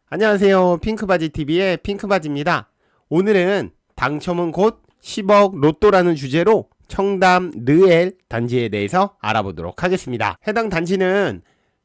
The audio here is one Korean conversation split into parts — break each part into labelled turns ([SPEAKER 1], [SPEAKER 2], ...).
[SPEAKER 1] 안녕하세요. 핑크바지TV의 핑크바지입니다. 오늘은 당첨은 곧 10억 로또라는 주제로 청담 르엘 단지에 대해서 알아보도록 하겠습니다. 해당 단지는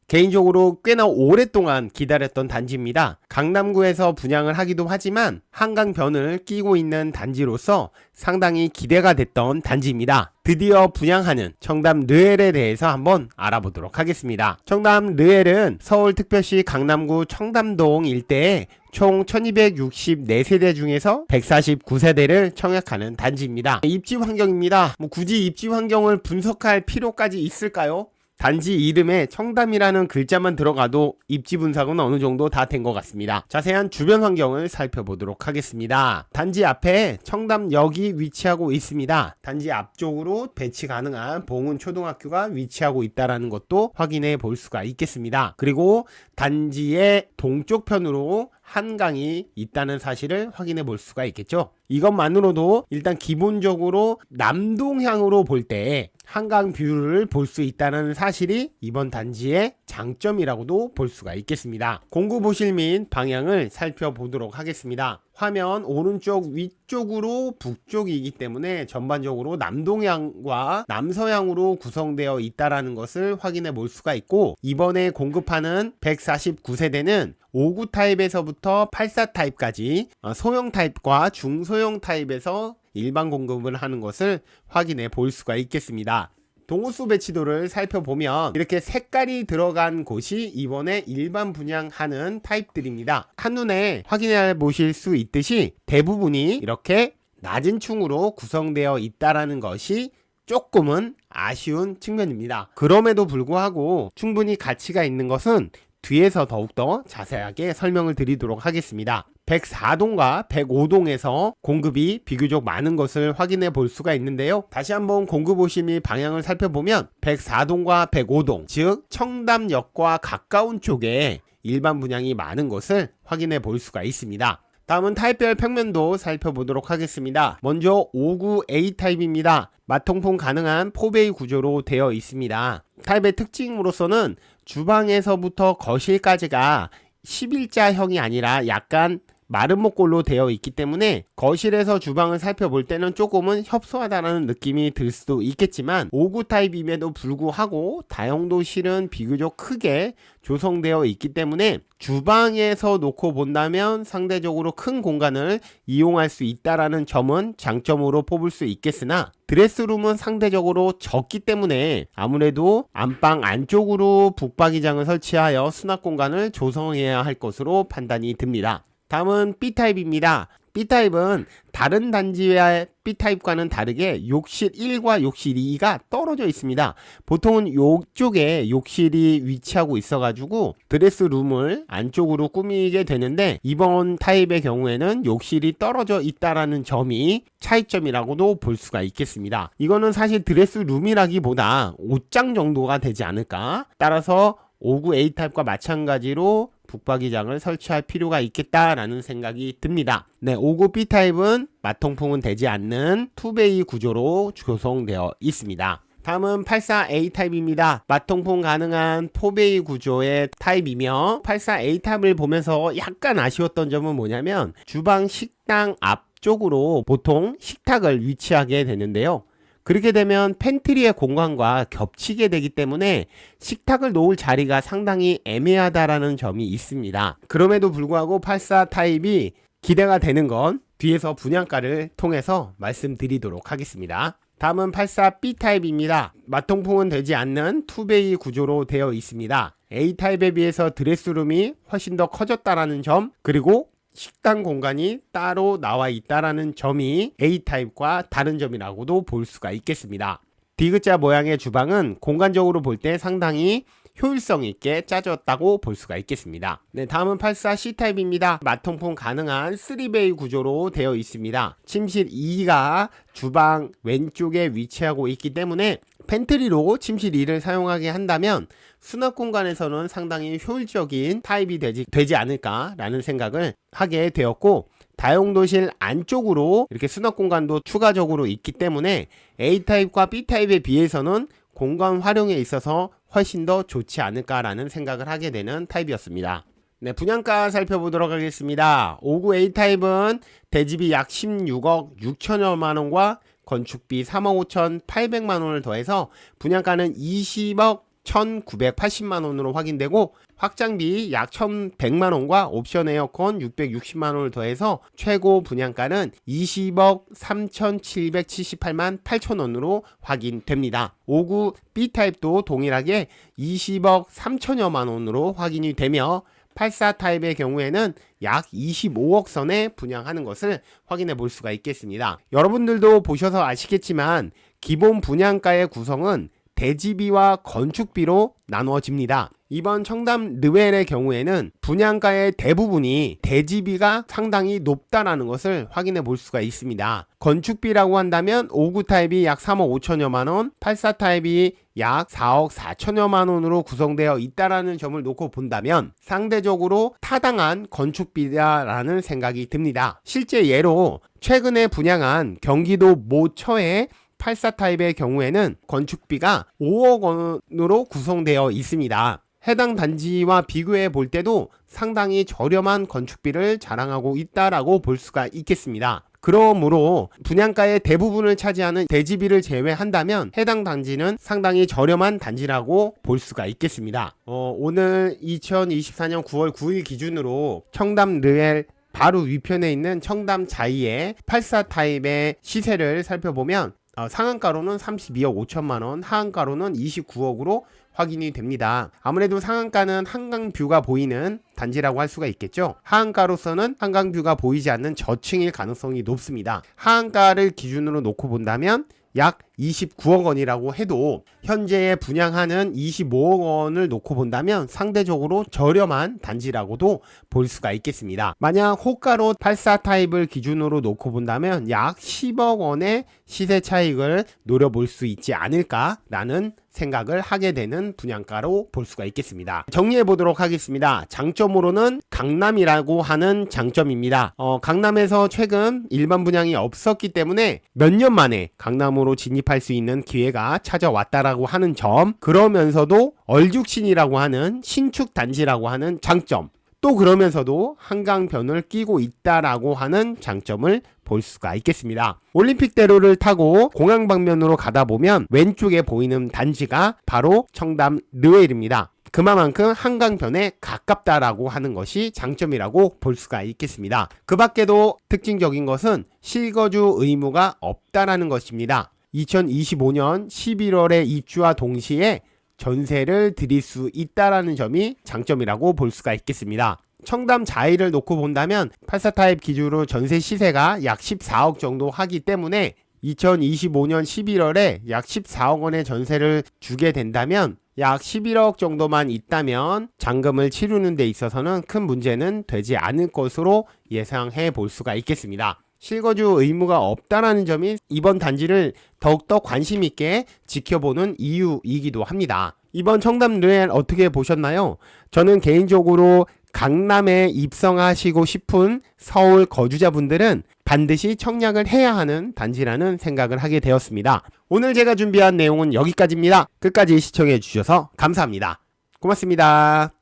[SPEAKER 1] 개인적으로 꽤나 오랫동안 기다렸던 단지입니다. 강남구에서 분양을 하기도 하지만 한강변을 끼고 있는 단지로서 상당히 기대가 됐던 단지입니다. 드디어 분양하는 청담 르엘에 대해서 한번 알아보도록 하겠습니다. 청담 르엘은 서울특별시 강남구 청담동 일대에 총 1264세대 중에서 149세대를 청약하는 단지입니다. 입지 환경입니다. 굳이 입지 환경을 분석할 필요까지 있을까요? 단지 이름에 청담이라는 글자만 들어가도 입지 분석은 어느 정도 다 된 것 같습니다. 자세한 주변 환경을 살펴보도록 하겠습니다. 단지 앞에 청담역이 위치하고 있습니다. 단지 앞쪽으로 배치 가능한 봉은초등학교가 위치하고 있다는 것도 확인해 볼 수가 있겠습니다. 그리고 단지의 동쪽 편으로 한강이 있다는 사실을 확인해 볼 수가 있겠죠. 이것만으로도 일단 기본적으로 남동향으로 볼 때 한강 뷰를 볼 수 있다는 사실이 이번 단지의 장점이라고도 볼 수가 있겠습니다. 공구 보실 및 방향을 살펴보도록 하겠습니다. 화면 오른쪽 위쪽으로 북쪽이기 때문에 전반적으로 남동향과 남서향으로 구성되어 있다는 것을 확인해 볼 수가 있고, 이번에 공급하는 149세대는 59 타입에서부터 84 타입까지 소형 타입과 중소형 타입에서 일반 공급을 하는 것을 확인해 볼 수가 있겠습니다. 동호수 배치도를 살펴보면 이렇게 색깔이 들어간 곳이 이번에 일반 분양하는 타입들입니다. 한눈에 확인해 보실 수 있듯이 대부분이 이렇게 낮은 층으로 구성되어 있다는 것이 조금은 아쉬운 측면입니다. 그럼에도 불구하고 충분히 가치가 있는 것은 뒤에서 더욱더 자세하게 설명을 드리도록 하겠습니다. 104동과 105동에서 공급이 비교적 많은 것을 확인해 볼 수가 있는데요. 다시 한번 공급 오심 및 방향을 살펴보면 104동과 105동, 즉 청담역과 가까운 쪽에 일반 분양이 많은 것을 확인해 볼 수가 있습니다. 다음은 타입별 평면도 살펴보도록 하겠습니다. 먼저 59A 타입입니다. 마통풍 가능한 4베이 구조로 되어 있습니다. 타입의 특징으로서는 주방에서부터 거실까지가 11자형이 아니라 약간 마름모꼴로 되어 있기 때문에 거실에서 주방을 살펴볼 때는 조금은 협소하다는 느낌이 들 수도 있겠지만 59 타입임에도 불구하고 다용도실은 비교적 크게 조성되어 있기 때문에 주방에서 놓고 본다면 상대적으로 큰 공간을 이용할 수 있다는 점은 장점으로 뽑을 수 있겠으나, 드레스룸은 상대적으로 적기 때문에 아무래도 안방 안쪽으로 북박이장을 설치하여 수납 공간을 조성해야 할 것으로 판단이 듭니다. 다음은 B타입입니다. B타입은 다른 단지의 B타입과는 다르게 욕실 1과 욕실 2가 떨어져 있습니다. 보통은 이쪽에 욕실이 위치하고 있어가지고 드레스룸을 안쪽으로 꾸미게 되는데, 이번 타입의 경우에는 욕실이 떨어져 있다는 점이 차이점이라고도 볼 수가 있겠습니다. 이거는 사실 드레스룸이라기보다 옷장 정도가 되지 않을까. 따라서 59A 타입과 마찬가지로 북박이장을 설치할 필요가 있겠다라는 생각이 듭니다. 59B 타입은 마통풍은 되지 않는 2베이 구조로 구성되어 있습니다. 다음은 84A 타입입니다. 마통풍 가능한 4베이 구조의 타입이며, 84A 타입을 보면서 약간 아쉬웠던 점은 뭐냐면 주방 식당 앞쪽으로 보통 식탁을 위치하게 되는데요. 그렇게 되면 팬트리의 공간과 겹치게 되기 때문에 식탁을 놓을 자리가 상당히 애매하다라는 점이 있습니다. 그럼에도 불구하고 84 타입이 기대가 되는 건 뒤에서 분양가를 통해서 말씀드리도록 하겠습니다. 다음은 84B 타입입니다. 마통풍은 되지 않는 2베이 구조로 되어 있습니다. A 타입에 비해서 드레스룸이 훨씬 더 커졌다라는 점, 그리고 식당 공간이 따로 나와 있다라는 점이 A타입과 다른 점이라고도 볼 수가 있겠습니다. D자 모양의 주방은 공간적으로 볼 때 상당히 효율성 있게 짜졌다고 볼 수가 있겠습니다. 다음은 84C 타입입니다. 마통풍 가능한 3베이 구조로 되어 있습니다. 침실 2가 주방 왼쪽에 위치하고 있기 때문에 팬트리로 침실 2를 사용하게 한다면 수납 공간에서는 상당히 효율적인 타입이 되지 않을까라는 생각을 하게 되었고, 다용도실 안쪽으로 이렇게 수납 공간도 추가적으로 있기 때문에 A타입과 B타입에 비해서는 공간 활용에 있어서 훨씬 더 좋지 않을까라는 생각을 하게 되는 타입이었습니다. 네, 분양가 살펴보도록 하겠습니다. 59 A타입은 대지비 약 16억 6천여만원과 건축비 3억 5천8백만원을 더해서 분양가는 20억 1980만원으로 확인되고, 확장비 약 1100만원과 옵션 에어컨 660만원을 더해서 최고 분양가는 20억 3778만 8천원으로 확인됩니다. 59 B타입도 동일하게 20억 3천여만원으로 확인이 되며, 84 타입의 경우에는 약 25억 선에 분양하는 것을 확인해 볼 수가 있겠습니다. 여러분들도 보셔서 아시겠지만 기본 분양가의 구성은 대지비와 건축비로 나누어집니다. 이번 청담 르웰의 경우에는 분양가의 대부분이 대지비가 상당히 높다라는 것을 확인해 볼 수가 있습니다. 건축비라고 한다면 59 타입이 약 3억 5천여만원, 84 타입이 약 4억 4천여만원으로 구성되어 있다라는 점을 놓고 본다면 상대적으로 타당한 건축비다라는 생각이 듭니다. 실제 예로 최근에 분양한 경기도 모처의 84 타입의 경우에는 건축비가 5억 원으로 구성되어 있습니다. 해당 단지와 비교해 볼 때도 상당히 저렴한 건축비를 자랑하고 있다라고 볼 수가 있겠습니다. 그러므로 분양가의 대부분을 차지하는 대지비를 제외한다면 해당 단지는 상당히 저렴한 단지라고 볼 수가 있겠습니다. 오늘 2024년 9월 9일 기준으로 청담 르웰 바로 위편에 있는 청담 자이의 84 타입의 시세를 살펴보면 상한가로는 32억 5천만원, 하한가로는 29억으로 확인이 됩니다. 아무래도 상한가는 한강뷰가 보이는 단지라고 할 수가 있겠죠. 하한가로서는 한강뷰가 보이지 않는 저층일 가능성이 높습니다. 하한가를 기준으로 놓고 본다면 약 29억 원이라고 해도 현재에 분양하는 25억 원을 놓고 본다면 상대적으로 저렴한 단지라고도 볼 수가 있겠습니다. 만약 호가로 84 타입을 기준으로 놓고 본다면 약 10억 원의 시세 차익을 노려볼 수 있지 않을까라는 생각을 하게 되는 분양가로 볼 수가 있겠습니다. 정리해 보도록 하겠습니다. 장점으로는 강남이라고 하는 장점입니다. 강남에서 최근 일반 분양이 없었기 때문에 몇 년 만에 강남으로 진입할 수 있는 기회가 찾아왔다라고 하는 점, 그러면서도 얼죽신이라고 하는 신축 단지라고 하는 장점, 또 그러면서도 한강변을 끼고 있다라고 하는 장점을 볼 수가 있겠습니다. 올림픽대로를 타고 공항 방면으로 가다 보면 왼쪽에 보이는 단지가 바로 청담 르웰입니다. 그만큼 한강변에 가깝다라고 하는 것이 장점이라고 볼 수가 있겠습니다. 그 밖에도 특징적인 것은 실거주 의무가 없다라는 것입니다. 2025년 11월에 입주와 동시에 전세를 드릴 수 있다라는 점이 장점이라고 볼 수가 있겠습니다. 청담 자이를 놓고 본다면 84 타입 기준으로 전세 시세가 약 14억 정도 하기 때문에 2025년 11월에 약 14억 원의 전세를 주게 된다면 약 11억 정도만 있다면 잔금을 치르는 데 있어서는 큰 문제는 되지 않을 것으로 예상해 볼 수가 있겠습니다. 실거주 의무가 없다라는 점이 이번 단지를 더욱더 관심 있게 지켜보는 이유이기도 합니다. 이번 청담 르웰 어떻게 보셨나요? 저는 개인적으로 강남에 입성하시고 싶은 서울 거주자분들은 반드시 청약을 해야 하는 단지라는 생각을 하게 되었습니다. 오늘 제가 준비한 내용은 여기까지입니다. 끝까지 시청해 주셔서 감사합니다. 고맙습니다.